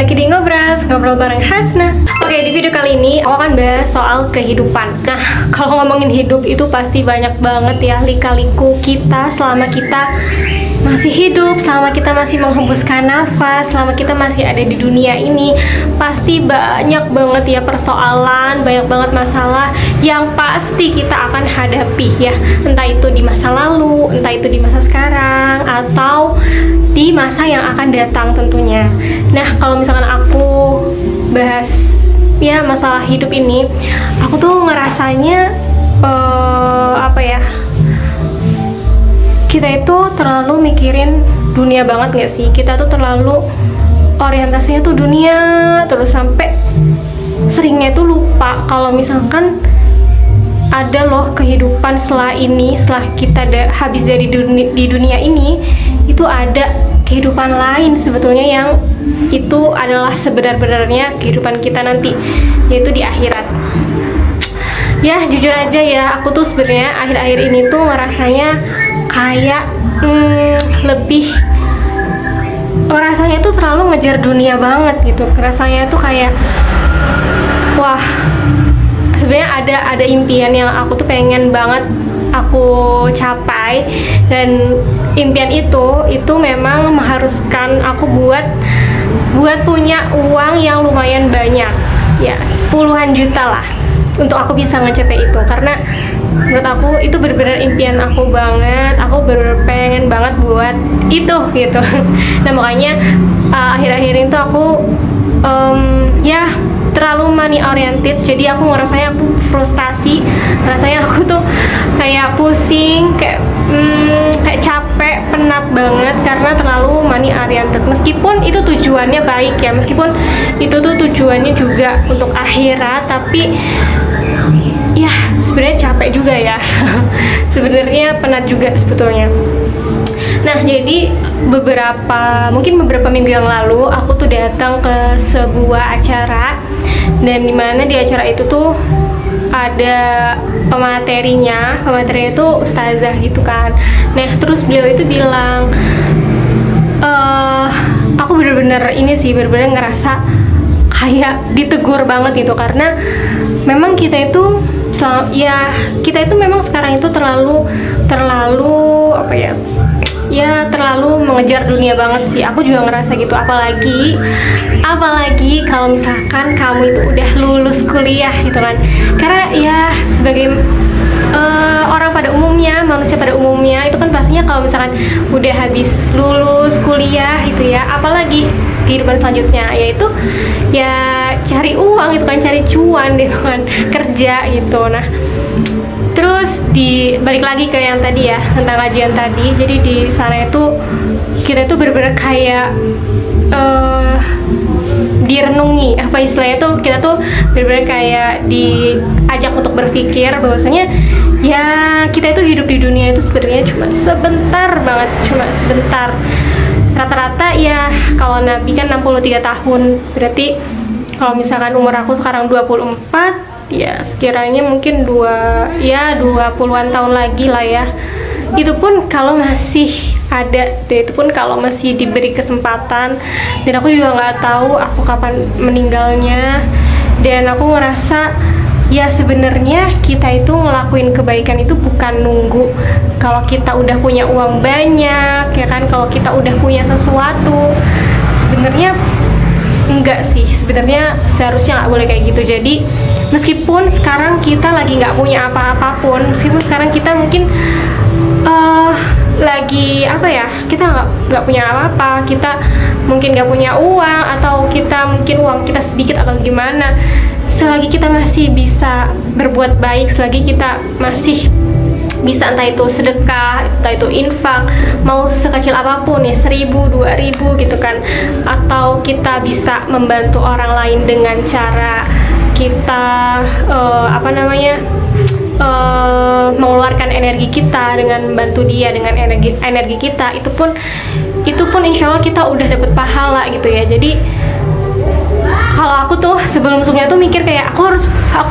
lagi di Ngobrol bareng Hasna. Oke, di video kali ini aku akan bahas soal kehidupan. Nah, kalau ngomongin hidup itu pasti banyak banget ya lika-liku kita selama kita masih hidup, selama kita masih menghembuskan nafas, selama kita masih ada di dunia ini. Pasti banyak banget ya persoalan, banyak banget masalah yang pasti kita akan hadapi ya. Entah itu di masa lalu, entah itu di masa sekarang, atau di masa yang akan datang tentunya. Nah, kalau misalkan aku bahas ya masalah hidup ini, aku tuh ngerasanya kita itu terlalu mikirin dunia banget gak sih? Kita tuh terlalu orientasinya tuh dunia, terus sampai seringnya tuh lupa kalau misalkan ada loh kehidupan setelah ini, setelah kita habis dari di dunia ini, itu ada kehidupan lain sebetulnya yang itu adalah sebenar-benarnya kehidupan kita nanti, yaitu di akhirat. Ya jujur aja ya, aku tuh sebenarnya akhir-akhir ini tuh ngerasanya kayak rasanya tuh terlalu ngejar dunia banget gitu. Rasanya tuh kayak wah, sebenarnya ada impian yang aku tuh pengen banget aku capai, dan impian itu memang mengharuskan aku buat punya uang yang lumayan banyak ya, puluhan juta lah untuk aku bisa ngecapai itu. Karena menurut aku itu benar-benar impian aku banget, aku benar-benar pengen banget buat itu gitu. Nah makanya akhir-akhir ini tuh aku ya terlalu money oriented, jadi aku ngerasanya aku frustasi, rasanya aku tuh kayak pusing, kayak capek, penat banget karena terlalu money oriented. Meskipun itu tujuannya baik ya, meskipun itu tuh tujuannya juga untuk akhirat, tapi ya sebenarnya capek juga ya. Sebenarnya penat juga sebetulnya. Nah, jadi mungkin beberapa minggu yang lalu aku tuh datang ke sebuah acara, dan dimana di acara itu tuh ada pematerinya itu ustazah gitu kan. Nah, terus beliau itu bilang, aku bener-bener bener-bener ngerasa kayak ditegur banget gitu, karena memang kita itu memang sekarang itu terlalu terlalu mengejar dunia banget sih. Aku juga ngerasa gitu, apalagi kalau misalkan kamu itu udah lulus kuliah gitu kan. Karena ya sebagai orang pada umumnya, manusia pada umumnya itu kan pastinya kalau misalkan udah habis lulus kuliah gitu ya, apalagi kehidupan selanjutnya yaitu ya cari uang gitu kan, cari cuan gitu kan, kerja gitu. Nah, terus balik lagi ke yang tadi ya, tentang kajian tadi. Jadi di sana itu kita tuh bener-bener kayak direnungi, apa istilahnya tuh, kita tuh bener-bener kayak diajak untuk berpikir bahwasanya ya kita itu hidup di dunia itu sebenarnya cuma sebentar banget, cuma sebentar. Rata-rata ya kalau Nabi kan 63 tahun, berarti kalau misalkan umur aku sekarang 24, ya sekiranya mungkin 20-an tahun lagi lah ya. Itu pun kalau masih ada, itu pun kalau masih diberi kesempatan. Dan aku juga nggak tahu aku kapan meninggalnya. Dan aku ngerasa ya sebenarnya kita itu ngelakuin kebaikan itu bukan nunggu kalau kita udah punya uang banyak ya kan, kalau kita udah punya sesuatu. Sebenarnya enggak sih, sebenarnya seharusnya nggak boleh kayak gitu. Jadi meskipun sekarang kita lagi nggak punya apa-apapun, meskipun sekarang kita mungkin lagi kita nggak punya apa-apa, kita mungkin nggak punya uang, atau kita mungkin uang kita sedikit atau gimana, selagi kita masih bisa berbuat baik, selagi kita masih bisa, entah itu sedekah, entah itu infak, mau sekecil apapun ya, 1.000, 2.000 gitu kan, atau kita bisa membantu orang lain dengan cara kita mengeluarkan energi kita dengan membantu dia dengan energi kita, itu pun insya Allah kita udah dapet pahala gitu ya. Jadi kalau aku tuh sebelumnya tuh mikir kayak aku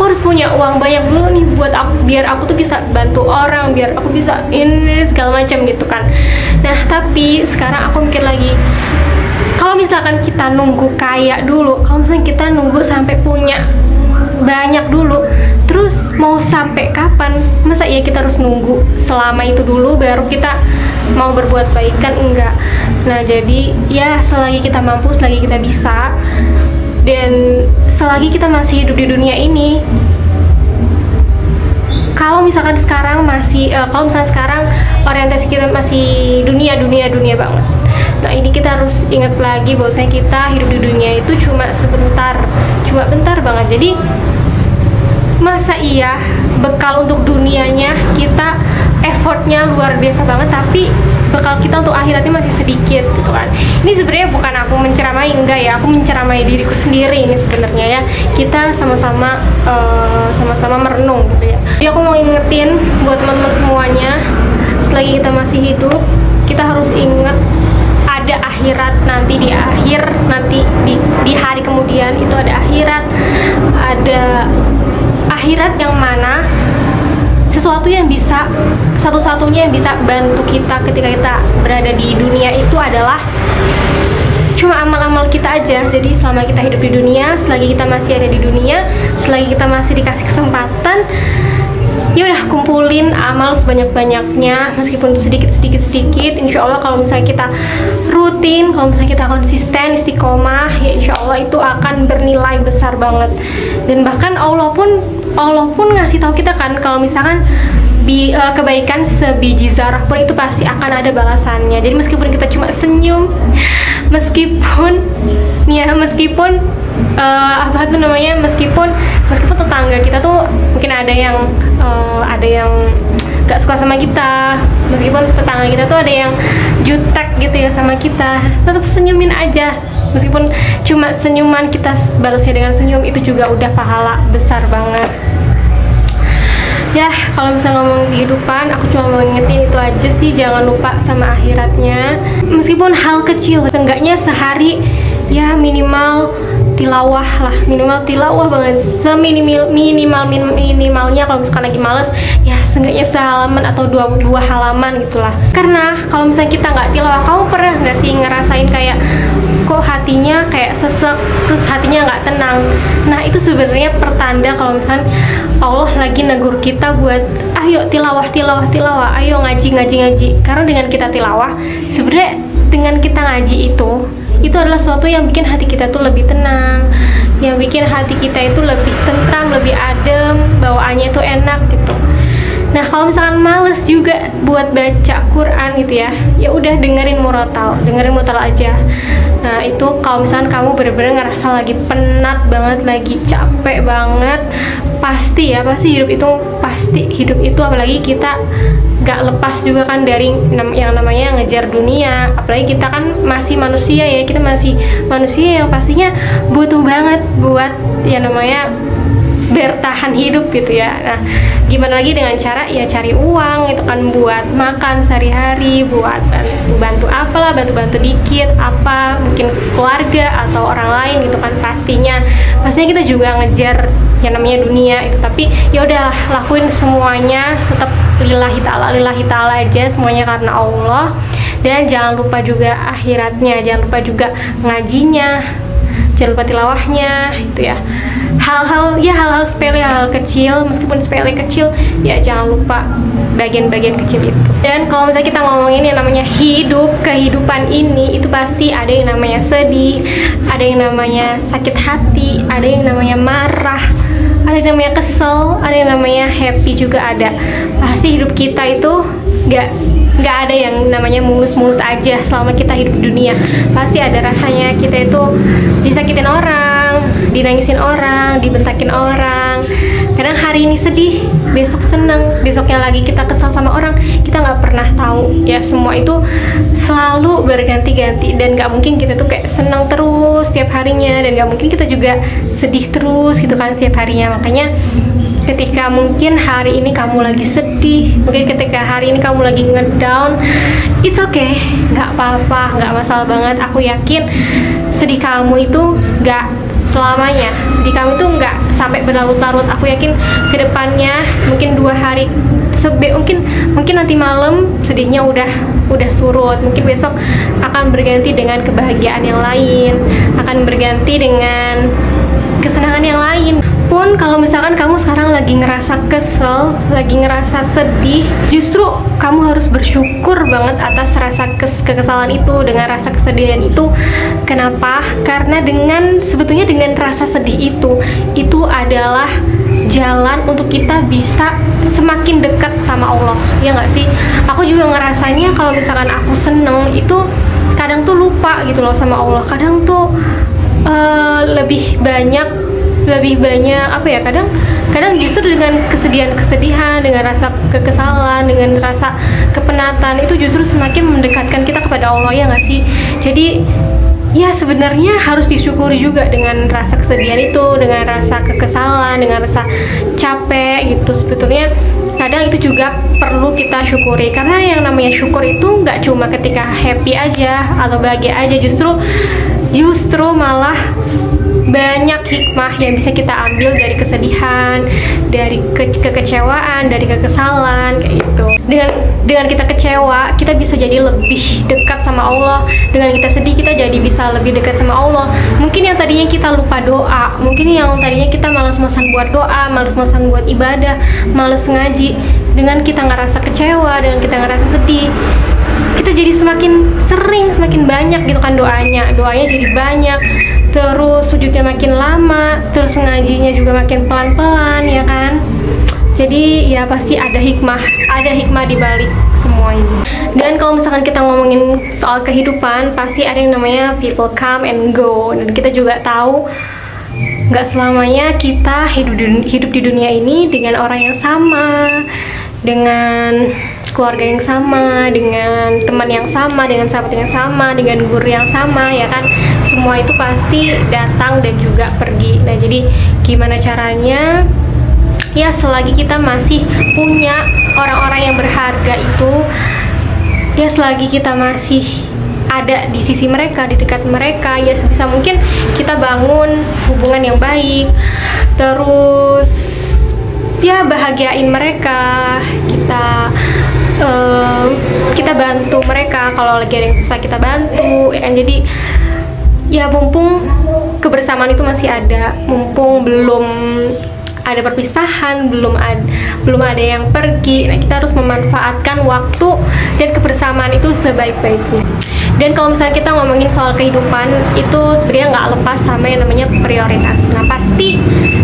harus punya uang banyak dulu nih buat biar aku tuh bisa bantu orang, biar aku bisa ini segala macam gitu kan. Nah tapi sekarang aku mikir lagi, Kalau misalkan kita nunggu kaya dulu, kalau misalkan kita nunggu sampai punya banyak dulu, terus mau sampai kapan? Masa iya kita harus nunggu selama itu dulu baru kita mau berbuat baik? Kan enggak. Nah jadi ya selagi kita mampu, selagi kita bisa, dan selagi kita masih hidup di dunia ini, kalau misalkan sekarang orientasi kita masih dunia banget. Nah ini kita harus ingat lagi bahwasanya kita hidup di dunia itu cuma bentar banget. Jadi masa iya bekal untuk dunianya kita effortnya luar biasa banget, tapi bekal kita untuk akhiratnya masih sedikit gitu kan. Ini sebenarnya bukan aku menceramai, enggak ya, aku menceramai diriku sendiri ini sebenarnya ya. Kita sama-sama merenung gitu ya. Jadi aku mau ingetin buat teman-teman semuanya, selagi kita masih hidup, kita harus ingat ada akhirat nanti, di hari kemudian itu ada akhirat yang mana satu-satunya yang bisa bantu kita ketika kita berada di dunia itu adalah cuma amal-amal kita aja. Jadi selama kita hidup di dunia, selagi kita masih ada di dunia, selagi kita masih dikasih kesempatan, ya udah kumpulin amal sebanyak-banyaknya, meskipun sedikit. Insya Allah kalau misalnya kita rutin, kalau misalnya kita konsisten, istiqomah, ya insya Allah itu akan bernilai besar banget. Dan bahkan Allah pun ngasih tahu kita kan, kalau misalkan kebaikan sebiji zarah pun itu pasti akan ada balasannya. Jadi meskipun kita cuma senyum, meskipun tetangga kita tuh mungkin ada yang gak suka sama kita, meskipun tetangga kita tuh ada yang jutek gitu ya sama kita, tetap senyumin aja. Meskipun cuma senyuman, kita balasnya dengan senyum, itu juga udah pahala besar banget. Ya, kalau bisa ngomong kehidupan, aku cuma mau ngingetin itu aja sih, jangan lupa sama akhiratnya. Meskipun hal kecil, seenggaknya sehari ya minimal tilawah banget, minimalnya. Kalau misalkan lagi males, ya seenggaknya sehalaman atau dua halaman gitulah. Karena kalau misalnya kita nggak tilawah, kamu pernah nggak sih ngerasain kayak kok hatinya kayak sesek, terus hatinya nggak tenang? Nah itu sebenarnya pertanda kalau misalnya Allah lagi negur kita buat ayo tilawah, ayo ngaji. Karena dengan kita tilawah, sebenarnya dengan kita ngaji itu adalah sesuatu yang bikin hati kita tuh lebih tenang, yang bikin hati kita itu lebih tentram, lebih adem, bawaannya itu enak gitu. Nah kalau misalkan males juga buat baca Quran gitu ya udah dengerin murotal aja. Nah itu kalau misalkan kamu bener-bener ngerasa lagi penat banget, lagi capek banget, pasti hidup itu apalagi kita gak lepas juga kan dari yang namanya ngejar dunia. Apalagi kita kan masih manusia ya, kita masih manusia yang pastinya butuh banget buat yang namanya bertahan hidup gitu ya. Nah gimana lagi dengan cara ya cari uang itu kan buat makan sehari-hari, buat bantu dikit apa, mungkin keluarga atau orang lain gitu kan. Pastinya kita juga ngejar yang namanya dunia itu, tapi ya udah lakuin semuanya tetap lillahi ta'ala aja, semuanya karena Allah. Dan jangan lupa juga akhiratnya, jangan lupa juga ngajinya, jangan lupa tilawahnya itu ya. Hal-hal sepele, hal kecil, meskipun sepele kecil ya jangan lupa bagian-bagian kecil itu. Dan kalau misalnya kita ngomongin yang namanya kehidupan ini, itu pasti ada yang namanya sedih, ada yang namanya sakit hati, ada yang namanya marah, ada yang namanya kesel, ada yang namanya happy juga ada. Pasti hidup kita itu nggak ada yang namanya mulus-mulus aja selama kita hidup di dunia. Pasti ada rasanya kita itu disakitin orang, dinangisin orang, dibentakin orang. Kadang hari ini sedih, besok seneng, besoknya lagi kita kesal sama orang. Kita nggak pernah tahu ya, semua itu selalu berganti-ganti. Dan nggak mungkin kita tuh kayak seneng terus setiap harinya, dan nggak mungkin kita juga sedih terus gitu kan setiap harinya. Makanya ketika mungkin hari ini kamu lagi sedih, mungkin ketika hari ini kamu lagi ngedown, it's okay, nggak apa-apa, nggak masalah banget. Aku yakin sedih kamu itu nggak selamanya, sedih kamu itu nggak sampai berlarut-larut. Aku yakin kedepannya mungkin 2 hari mungkin nanti malam sedihnya udah surut, mungkin besok akan berganti dengan kebahagiaan yang lain, akan berganti dengan kesenangan yang lain. Pun kalau misalkan kamu sekarang lagi ngerasa kesel, lagi ngerasa sedih, justru kamu harus bersyukur banget atas rasa kekesalan itu, dengan rasa kesedihan itu. Kenapa? Karena sebetulnya dengan rasa sedih itu adalah jalan untuk kita bisa semakin dekat sama Allah, ya nggak sih? Aku juga ngerasanya kalau misalkan aku seneng itu kadang tuh lupa gitu loh sama Allah. Kadang tuh lebih banyak apa ya, kadang justru dengan kesedihan, dengan rasa kekesalan, dengan rasa kepenatan itu justru semakin mendekatkan kita kepada Allah, ya nggak sih? Jadi ya sebenarnya harus disyukuri juga dengan rasa kesedihan itu, dengan rasa kekesalan, dengan rasa capek gitu. Sebetulnya kadang itu juga perlu kita syukuri, karena yang namanya syukur itu nggak cuma ketika happy aja atau bahagia aja, justru malah banyak hikmah yang bisa kita ambil dari kesedihan, dari kekecewaan, dari kekesalan kayak gitu. Dengan kita kecewa, kita bisa jadi lebih dekat sama Allah. Dengan kita sedih, kita jadi bisa lebih dekat sama Allah. Mungkin yang tadinya kita lupa doa, mungkin yang tadinya kita malas-malasan buat doa, malas-malasan buat ibadah, malas ngaji, dengan kita ngerasa kecewa, dengan kita ngerasa sedih, kita jadi semakin sering, semakin banyak gitu kan doanya jadi banyak, terus sujudnya makin lama, terus ngajinya juga makin pelan-pelan, ya kan? Jadi ya pasti ada hikmah di balik semua ini. Dan kalau misalkan kita ngomongin soal kehidupan, pasti ada yang namanya people come and go. Dan kita juga tahu nggak selamanya kita hidup di dunia ini dengan orang yang sama, dengan keluarga yang sama, dengan teman yang sama, dengan sahabat yang sama, dengan guru yang sama, ya kan? Semua itu pasti datang dan juga pergi. Nah, jadi gimana caranya? Ya, selagi kita masih punya orang-orang yang berharga itu, ya selagi kita masih ada di sisi mereka, di dekat mereka, ya sebisa mungkin kita bangun hubungan yang baik, terus ya bahagiain mereka, kita bantu mereka kalau lagi ada yang susah, kita bantu, ya kan? Jadi ya mumpung kebersamaan itu masih ada, mumpung belum ada perpisahan, belum ada yang pergi, nah kita harus memanfaatkan waktu dan kebersamaan itu sebaik-baiknya. Dan kalau misalnya kita ngomongin soal kehidupan, itu sebenarnya nggak lepas sama yang namanya prioritas. Nah, pasti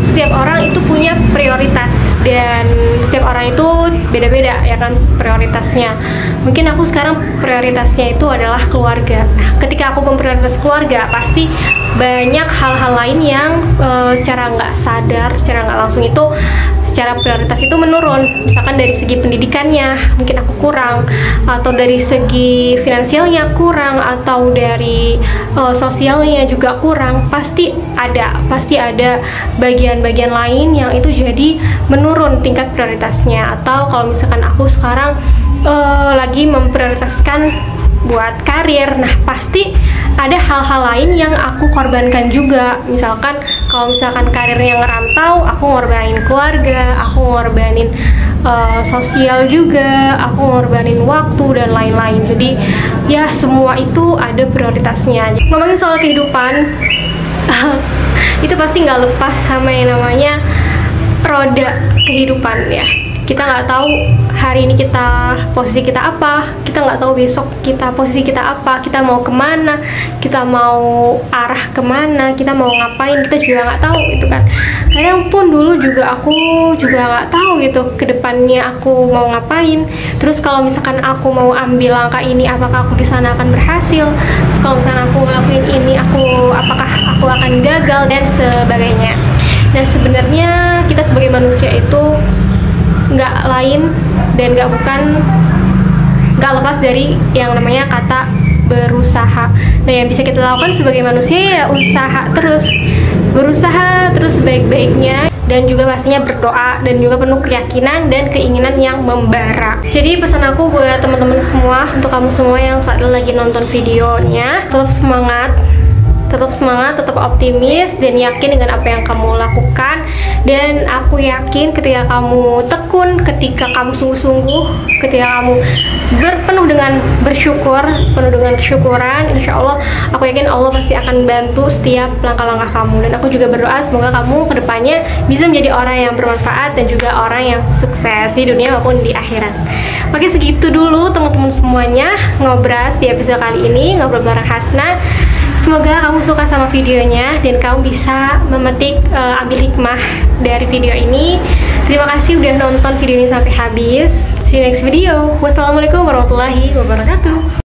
setiap orang itu punya prioritas, dan setiap orang itu beda-beda, ya kan, prioritasnya. Mungkin aku sekarang prioritasnya itu adalah keluarga. Nah, ketika aku memprioritas keluarga, pasti banyak hal-hal lain yang secara nggak sadar, secara nggak langsung itu secara prioritas itu menurun. Misalkan dari segi pendidikannya mungkin aku kurang, atau dari segi finansialnya kurang, atau dari sosialnya juga kurang. Pasti ada bagian-bagian lain yang itu jadi menurun tingkat prioritasnya. Atau kalau misalkan aku sekarang lagi memprioritaskan buat karir, nah pasti ada hal-hal lain yang aku korbankan juga. Misalkan kalau misalkan karirnya ngerantau, aku ngorbanin keluarga, aku ngorbanin sosial juga, aku ngorbanin waktu dan lain-lain. Jadi ya semua itu ada prioritasnya. Ngomongin soal kehidupan itu pasti nggak lepas sama yang namanya roda kehidupan, ya. Kita nggak tahu hari ini posisi kita apa, kita nggak tahu besok posisi kita apa, kita mau kemana, kita mau arah kemana, kita mau ngapain, kita juga nggak tahu itu kan. Kadang pun dulu juga aku juga nggak tahu gitu kedepannya aku mau ngapain. Terus kalau misalkan aku mau ambil langkah ini, apakah aku di sana akan berhasil? Terus kalau misalkan aku ngelakuin ini, apakah aku akan gagal dan sebagainya. Nah, sebenarnya kita sebagai manusia itu nggak lain dan nggak lepas dari yang namanya kata berusaha. Nah, yang bisa kita lakukan sebagai manusia ya berusaha terus sebaik-baiknya, dan juga pastinya berdoa, dan juga penuh keyakinan dan keinginan yang membara. Jadi pesan aku buat teman-teman semua, untuk kamu semua yang saat ini lagi nonton videonya, tetap semangat, tetap semangat, tetap optimis, dan yakin dengan apa yang kamu lakukan. Dan aku yakin ketika kamu tekun, ketika kamu sungguh-sungguh, ketika kamu penuh dengan bersyukur, penuh dengan kesyukuran, insya Allah aku yakin Allah pasti akan bantu setiap langkah-langkah kamu. Dan aku juga berdoa semoga kamu kedepannya bisa menjadi orang yang bermanfaat dan juga orang yang sukses di dunia maupun di akhirat. Oke, segitu dulu teman-teman semuanya ngobras di episode kali ini, ngobrol bareng Hasna. Semoga kamu suka sama videonya dan kamu bisa memetik ambil hikmah dari video ini. Terima kasih udah nonton video ini sampai habis. See you next video. Wassalamualaikum warahmatullahi wabarakatuh.